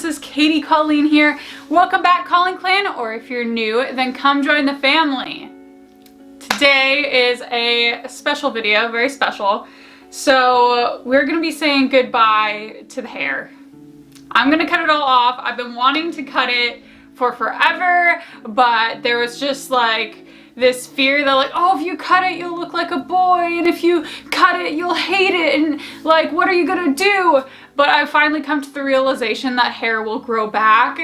this is Katie Colleen here. Welcome back, Colleen Clan, or if you're new, then come join the family. Today is a special video, very special. So we're gonna be saying goodbye to the hair. I'm gonna cut it all off. I've been wanting to cut it for forever, but there was just like this fear that like, oh, if you cut it, you'll look like a boy, and if you cut it, you'll hate it, and like, what are you gonna do? But I finally come to the realization that hair will grow back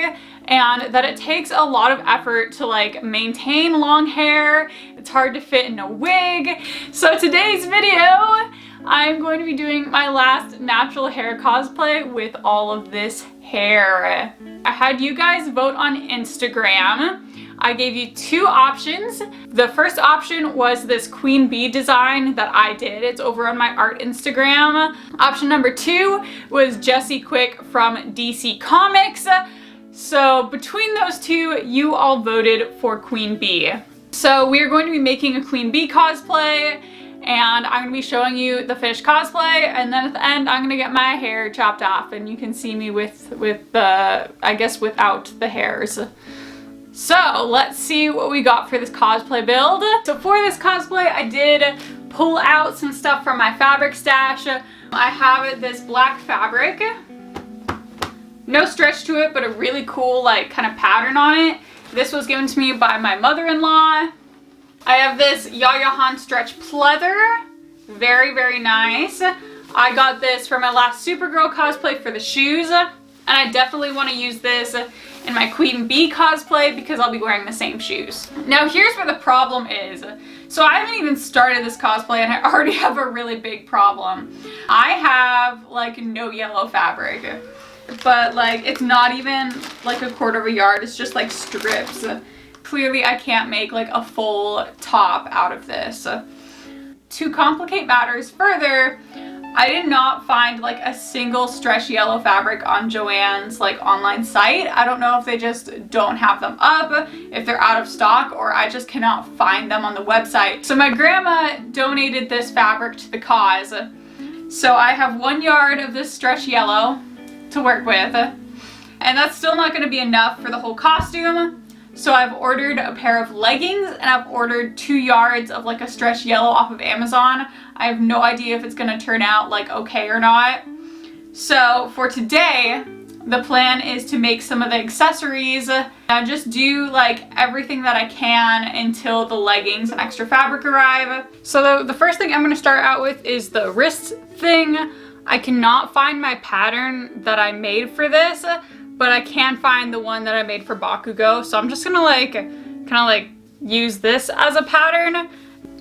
and that it takes a lot of effort to like maintain long hair. It's hard to fit in a wig. So today's video, I'm going to be doing my last natural hair cosplay with all of this hair. I had you guys vote on Instagram. I gave you two options. The first option was this queen bee design that I did. It's over on my art Instagram. Option number two was Jessie Quick from DC Comics. So between those two, you all voted for queen bee. So we are going to be making a queen bee cosplay, and I'm gonna be showing you the fish cosplay, and then at the end I'm gonna get my hair chopped off and you can see me with the, I guess without the hairs. So let's see what we got for this cosplay build. So for this cosplay, I did pull out some stuff from my fabric stash. I have this black fabric, no stretch to it, but a really cool like kind of pattern on it. This was given to me by my mother-in-law. I have this Yaya Han stretch pleather, very, very nice. I got this for my last Supergirl cosplay for the shoes, and I definitely want to use this in my queen bee cosplay because I'll be wearing the same shoes. Now here's where the problem is. So I haven't even started this cosplay and I already have a really big problem. I have like no yellow fabric, but like it's not even like a quarter of a yard, it's just like strips. Clearly I can't make like a full top out of this. To complicate matters further, I did not find like a single stretch yellow fabric on Joann's like online site. I don't know if they just don't have them up, if they're out of stock, or I just cannot find them on the website. So my grandma donated this fabric to the cause. So I have 1 yard of this stretch yellow to work with, and that's still not going to be enough for the whole costume. So I've ordered a pair of leggings and I've ordered 2 yards of like a stretch yellow off of Amazon. I have no idea if it's gonna turn out like okay or not. So for today, the plan is to make some of the accessories and just do like everything that I can until the leggings and extra fabric arrive. So the first thing I'm gonna start out with is the wrist thing. I cannot find my pattern that I made for this, but I can find the one that I made for Bakugo. So I'm just gonna like, kind of like use this as a pattern.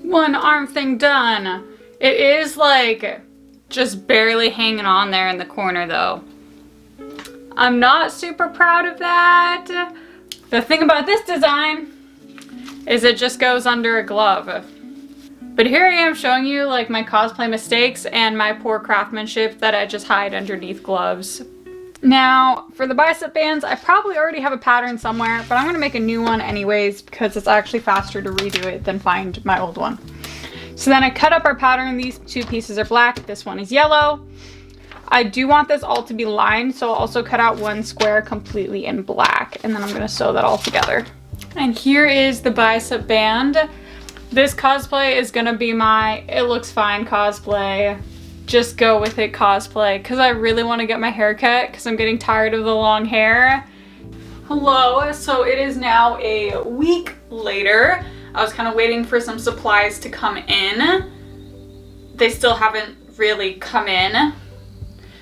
One arm thing done. It is like just barely hanging on there in the corner though. I'm not super proud of that. The thing about this design is it just goes under a glove. But here I am showing you like my cosplay mistakes and my poor craftsmanship that I just hide underneath gloves. Now, for the bicep bands, I probably already have a pattern somewhere, but I'm gonna make a new one anyways because it's actually faster to redo it than find my old one. So then I cut up our pattern. These 2 pieces are black, this one is yellow. I do want this all to be lined, so I'll also cut out 1 square completely in black, and then I'm gonna sew that all together. And here is the bicep band. This cosplay is gonna be my it looks fine cosplay. Just go with it cosplay because I really want to get my hair cut because I'm getting tired of the long hair. Hello, so it is now a week later. I was kind of waiting for some supplies to come in. They still haven't really come in.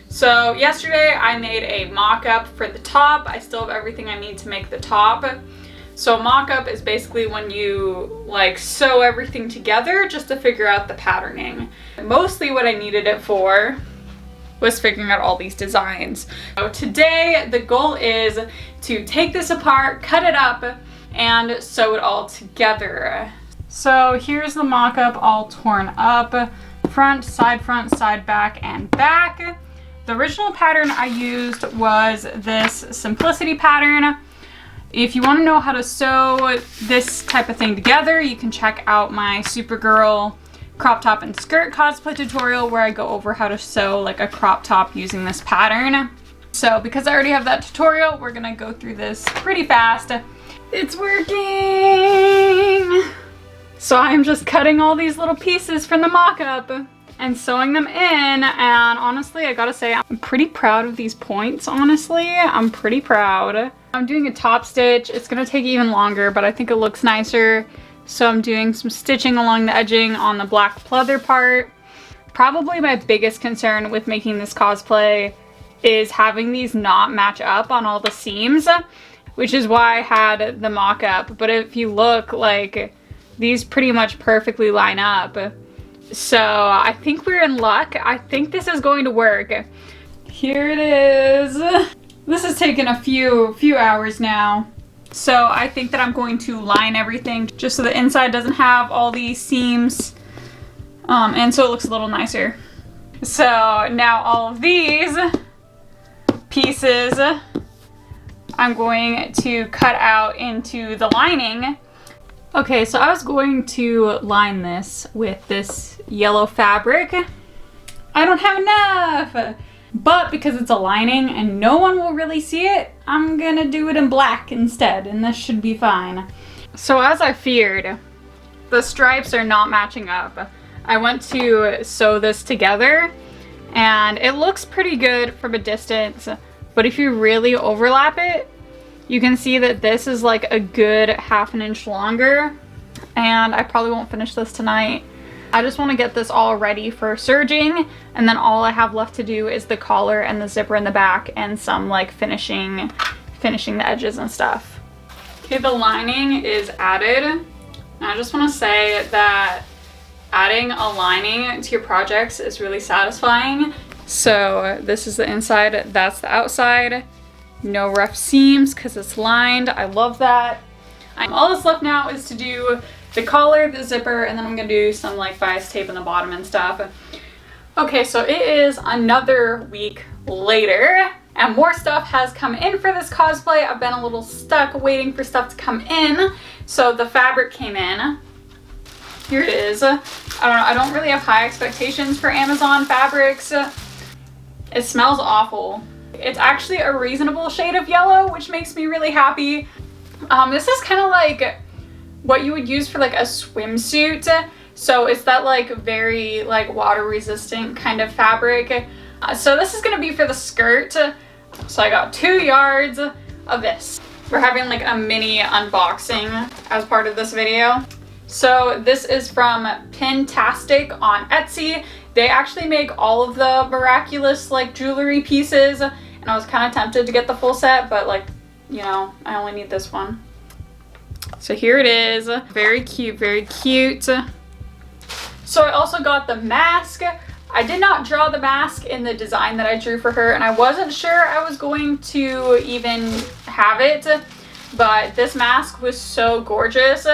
So yesterday I made a mock-up for the top. I still have everything I need to make the top. So mock-up is basically when you like sew everything together just to figure out the patterning. Mostly what I needed it for was figuring out all these designs. So today the goal is to take this apart, cut it up, and sew it all together. So here's the mock-up all torn up. Front, side back, and back. The original pattern I used was this Simplicity pattern. If you want to know how to sew this type of thing together, you can check out my Supergirl crop top and skirt cosplay tutorial where I go over how to sew like a crop top using this pattern. So because I already have that tutorial, we're gonna go through this pretty fast. It's working! So I'm just cutting all these little pieces from the mock-up and sewing them in, and honestly, I gotta say, I'm pretty proud of these points, honestly. I'm pretty proud. I'm doing a top stitch. It's gonna take even longer, but I think it looks nicer. So I'm doing some stitching along the edging on the black pleather part. Probably my biggest concern with making this cosplay is having these not match up on all the seams, which is why I had the mock-up. But if you look, like, these pretty much perfectly line up. So I think we're in luck. I think this is going to work. Here it is. This has taken a few hours now. So I think that I'm going to line everything just so the inside doesn't have all these seams. And so it looks a little nicer. So now all of these pieces I'm going to cut out into the lining. Okay, so I was going to line this with this yellow fabric. I don't have enough! But because it's a lining and no one will really see it, I'm gonna do it in black instead, and this should be fine. So as I feared, the stripes are not matching up. I went to sew this together, and it looks pretty good from a distance, but if you really overlap it, you can see that this is like a good ½ an inch longer, and I probably won't finish this tonight. I just want to get this all ready for serging, and then all I have left to do is the collar and the zipper in the back and some like finishing the edges and stuff. Okay, the lining is added. And I just want to say that adding a lining to your projects is really satisfying. So this is the inside, that's the outside. No rough seams because it's lined. I love that. All that's left now is to do the collar, the zipper, and then I'm gonna do some like bias tape in the bottom and stuff. Okay, so it is another week later and more stuff has come in for this cosplay. I've been a little stuck waiting for stuff to come in. So the fabric came in. Here it is. I don't really have high expectations for Amazon fabrics. It smells awful. It's actually a reasonable shade of yellow, which makes me really happy. This is kind of like what you would use for like a swimsuit. So it's that like very like water resistant kind of fabric. So this is gonna be for the skirt. So I got 2 yards of this. We're having like a mini unboxing as part of this video. So this is from Pintastic on Etsy. They actually make all of the Miraculous like jewelry pieces, and I was kind of tempted to get the full set, but like, you know, I only need this one. So here it is. Very cute, very cute. So I also got the mask. I did not draw the mask in the design that I drew for her, and I wasn't sure I was going to even have it, but this mask was so gorgeous,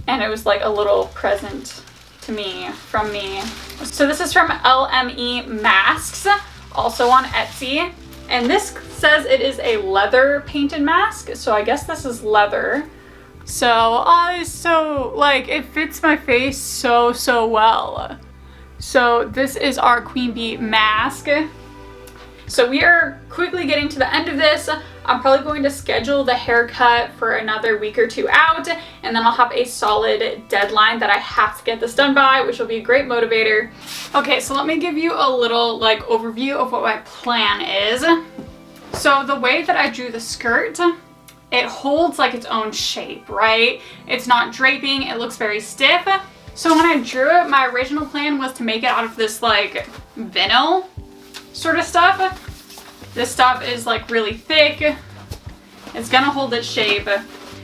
and it was like a little present to me, from me. So this is from LME Masks, also on Etsy, and this says it is a leather painted mask, so I guess this is leather. So, like, it fits my face so well. So this is our Queen Bee mask. So we are quickly getting to the end of this. I'm probably going to schedule the haircut for another week or 2 out, and then I'll have a solid deadline that I have to get this done by, which will be a great motivator. Okay, so let me give you a little like overview of what my plan is. So the way that I drew the skirt, it holds like its own shape, right? It's not draping, it looks very stiff. So when I drew it, my original plan was to make it out of this like vinyl sort of stuff. This stuff is like really thick. It's gonna hold its shape.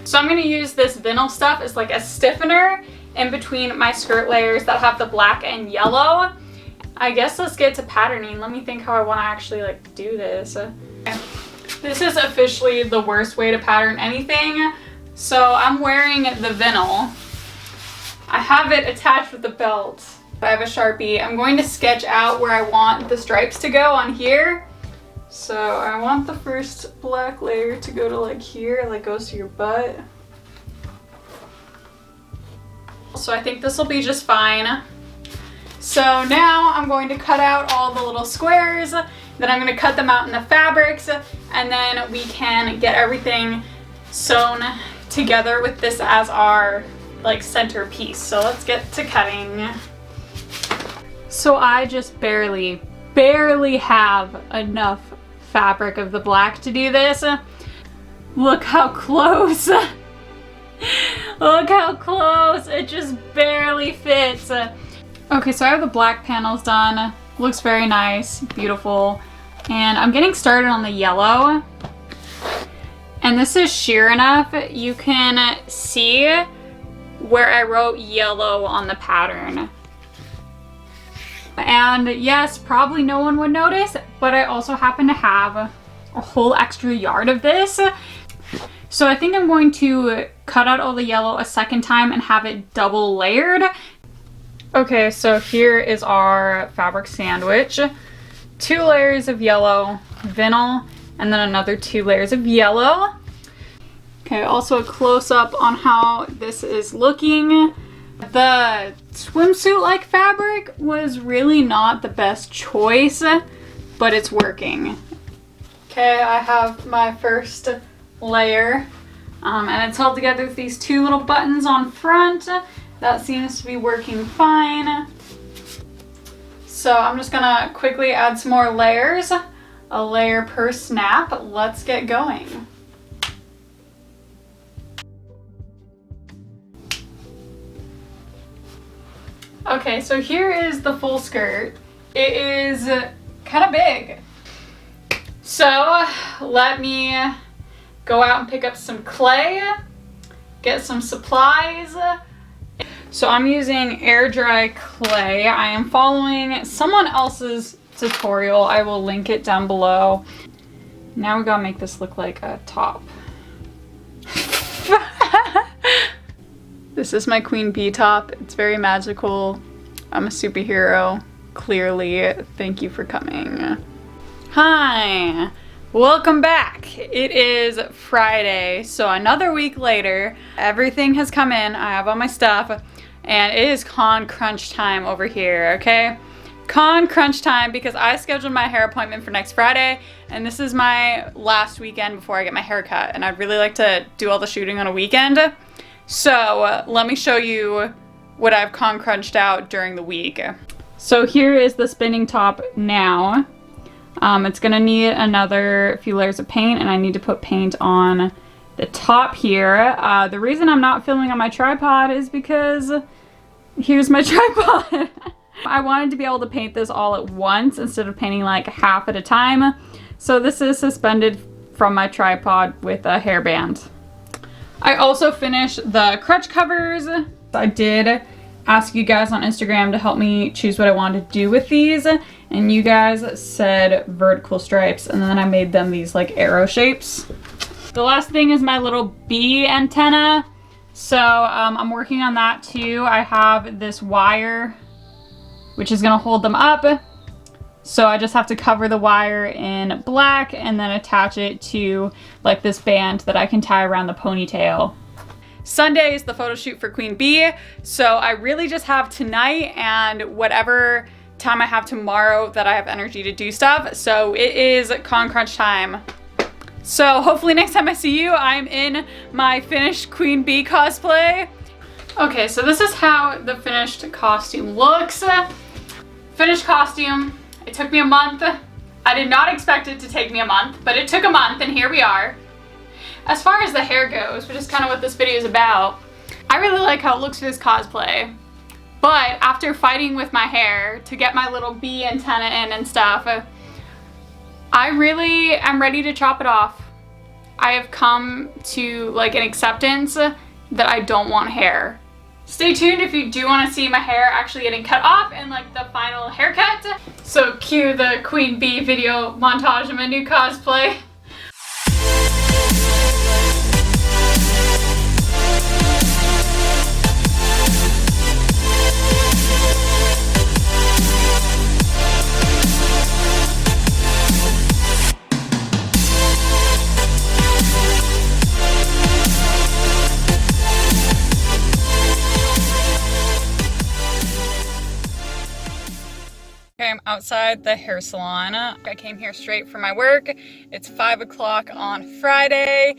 So I'm gonna use this vinyl stuff as like a stiffener in between my skirt layers that have the black and yellow. I guess let's get to patterning. Let me think how I wanna actually like do this. This is officially the worst way to pattern anything. So I'm wearing the vinyl. I have it attached with the belt. I have a Sharpie. I'm going to sketch out where I want the stripes to go on here. So I want the first black layer to go to like here, like goes to your butt. So I think this will be just fine. So now I'm going to cut out all the little squares Then I'm gonna cut them out in the fabrics, and then we can get everything sewn together with this as our like centerpiece. So let's get to cutting. So I just barely have enough fabric of the black to do this. Look how close. Look how close. It just barely fits. Okay, so I have the black panels done. Looks very nice, beautiful. And I'm getting started on the yellow. And this is sheer enough. You can see where I wrote yellow on the pattern. And yes, probably no one would notice, but I also happen to have a whole extra yard of this. So I think I'm going to cut out all the yellow a second time and have it double layered. Okay, so here is our fabric sandwich. 2 layers of yellow vinyl, and then another 2 layers of yellow. Okay, also a close-up on how this is looking. The swimsuit-like fabric was really not the best choice, but it's working. Okay, I have my first layer, and it's held together with these 2 little buttons on front. That seems to be working fine. So I'm just gonna quickly add some more layers, a layer per snap. Let's get going. Okay, so here is the full skirt. It is kind of big. So let me go out and pick up some clay, get some supplies. So I'm using air dry clay. I am following someone else's tutorial. I will link it down below. Now we gotta make this look like a top. This is my queen bee top. It's very magical. I'm a superhero, clearly. Thank you for coming. Hi, welcome back. It is Friday, so another week later. Everything has come in. I have all my stuff, and it is con crunch time over here, okay? Con crunch time, because I scheduled my hair appointment for next Friday, and this is my last weekend before I get my hair cut, and I'd really like to do all the shooting on a weekend. So let me show you what I've con crunched out during the week. So here is the spinning top now. It's gonna need another few layers of paint, and I need to put paint on the top here. The reason I'm not filming on my tripod is because here's my tripod. I wanted to be able to paint this all at once instead of painting like half at a time. So this is suspended from my tripod with a hairband. I also finished the crutch covers. I did ask you guys on Instagram to help me choose what I wanted to do with these, and you guys said vertical stripes, and then I made them these like arrow shapes. The last thing is my little bee antenna. So I'm working on that too. I have this wire which is gonna hold them up. So I just have to cover the wire in black and then attach it to like this band that I can tie around the ponytail. Sunday is the photo shoot for Queen Bee, so I really just have tonight and whatever time I have tomorrow that I have energy to do stuff. So it is con crunch time. So hopefully next time I see you, I'm in my finished Queen Bee cosplay. Okay, so this is how the finished costume looks. Finished costume. It took me a month. I did not expect it to take me a month, but it took a month and here we are. As far as the hair goes, which is kind of what this video is about, I really like how it looks for this cosplay. But after fighting with my hair to get my little bee antenna in and stuff, I really am ready to chop it off. I have come to like an acceptance that I don't want hair. Stay tuned if you do want to see my hair actually getting cut off and like the final haircut. So cue the Queen Bee video montage of my new cosplay. outside the hair salon. I came here straight from my work. It's 5 o'clock on Friday.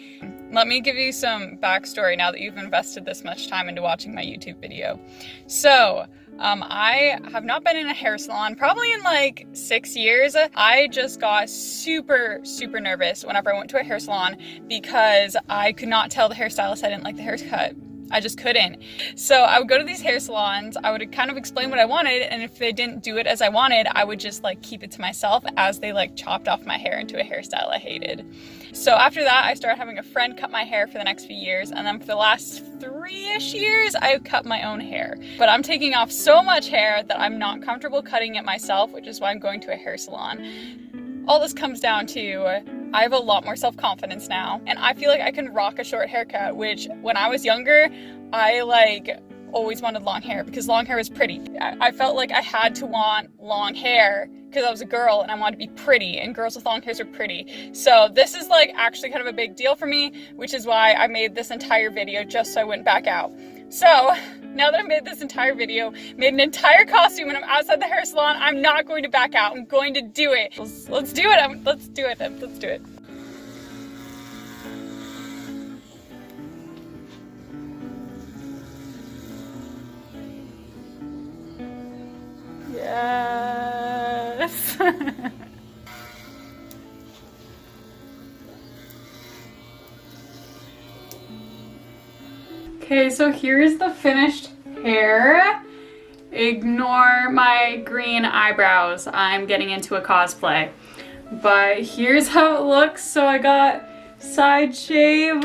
Let me give you some backstory now that you've invested this much time into watching my YouTube video. So, I have not been in a hair salon probably in like 6 years. I just got super nervous whenever I went to a hair salon because I could not tell the hairstylist I didn't like the haircut. I just couldn't. So I would go to these hair salons, I would kind of explain what I wanted, and if they didn't do it as I wanted, I would just like keep it to myself as they like chopped off my hair into a hairstyle I hated. So after that, I started having a friend cut my hair for the next few years, and then for the last 3-ish years, I've cut my own hair. But I'm taking off so much hair that I'm not comfortable cutting it myself, which is why I'm going to a hair salon. All this comes down to I have a lot more self-confidence now, and I feel like I can rock a short haircut, which when I was younger, I like always wanted long hair because long hair was pretty. I felt like I had to want long hair because I was a girl and I wanted to be pretty, and girls with long hairs are pretty. So this is like actually kind of a big deal for me, which is why I made this entire video just so I wouldn't back out. So now that I made this entire video, made an entire costume, and I'm outside the hair salon, I'm not going to back out. I'm going to do it. Let's do it. Let's do it. Let's do it. Yes. Okay, so here's the finished hair. Ignore my green eyebrows. I'm getting into a cosplay. But here's how it looks. So I got side shave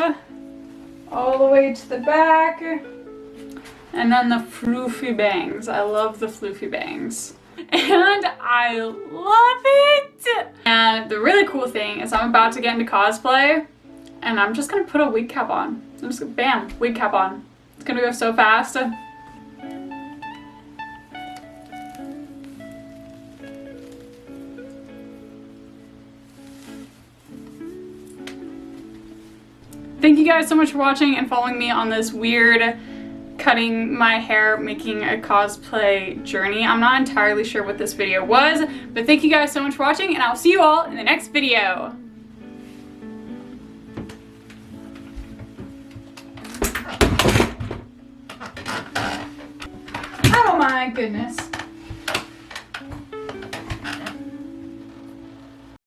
all the way to the back. And then the floofy bangs. I love the floofy bangs. And I love it! And the really cool thing is I'm about to get into cosplay, and I'm just gonna put a wig cap on. I'm just gonna, bam, wig cap on. It's gonna go so fast. Thank you guys so much for watching and following me on this weird cutting my hair, making a cosplay journey. I'm not entirely sure what this video was, but thank you guys so much for watching, and I'll see you all in the next video. Oh my goodness.